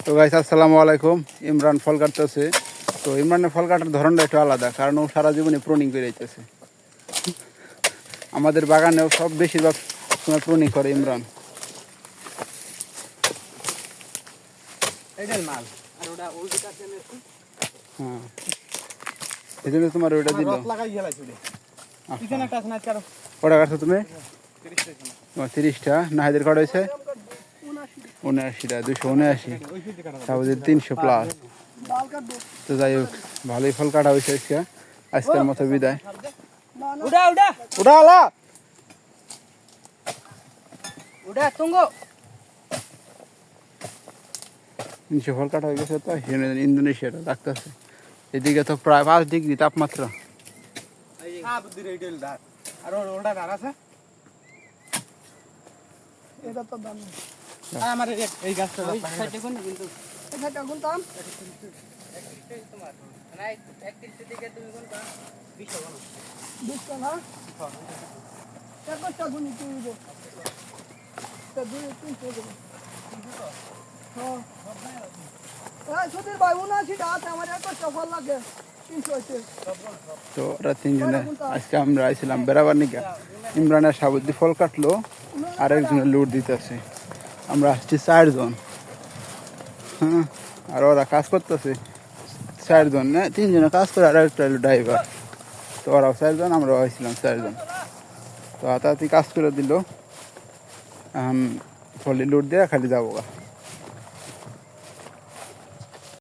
তো গাইস আসসালামু আলাইকুম। ইমরান ফল কাটতেছে। তো ইমরানের ফল কাটার ধরনটা একটু আলাদা, কারণ ও সারা জীবনে প্রুনিং করে যাইতেছে। আমাদের বাগানেও সব বেশিরভাগ সময় প্রুনিং করে ইমরান। হ্যাঁ, এই জন্য তোমার ওইটা দিল। কটা কাটছো তুমি? 30টা। নাহিদের কটা হয়েছে? 79টা, 279, সাউদের 300 প্লাস। তো যাই হোক, ভালোই ফল কাটা হয়েছে আজকে। আজকের মতো বিদায়। উঠা আলা উড়া তুঙ্গো 300 ফল কাটা হয়ে গেছে। তো ইন্দোনেশিয়াটা লাগতেছে। এদিকে তো প্রায় 5 ডিগ্রি তাপমাত্রা। আমার এই গাছটা সাইডে কোন কিন্তু এটা কোন দাম 31 তোমার না 31 দিকে তুমি কোন দাম 20 টাকা 20 টাকা কত গুনি তুই দে তা 2-3 টাকা হ্যাঁ এই সুধীর ভাই 79 টা আছে আমার 21 ফল লাগে 300 আছে। তো ওরা তিনজনে আজকে আমরা আইছিলাম বেড়াবার নিকা। ইমরানের সাবুদ্দি ফল কাটলো, আর একজনের লুট দিতেছে। আমরা আসছি 4 জন। হ্যাঁ, আর ওরা কাজ করতেছে 4 জন, না 3 জনে কাজ করে, আর একটা ড্রাইভার। তো ওরাও 4 জন, আমরাও আইছিলাম 4 জন। তো হাতাহাতি কাজ করে দিল। ফলে লুট দিয়ে খালি যাবো।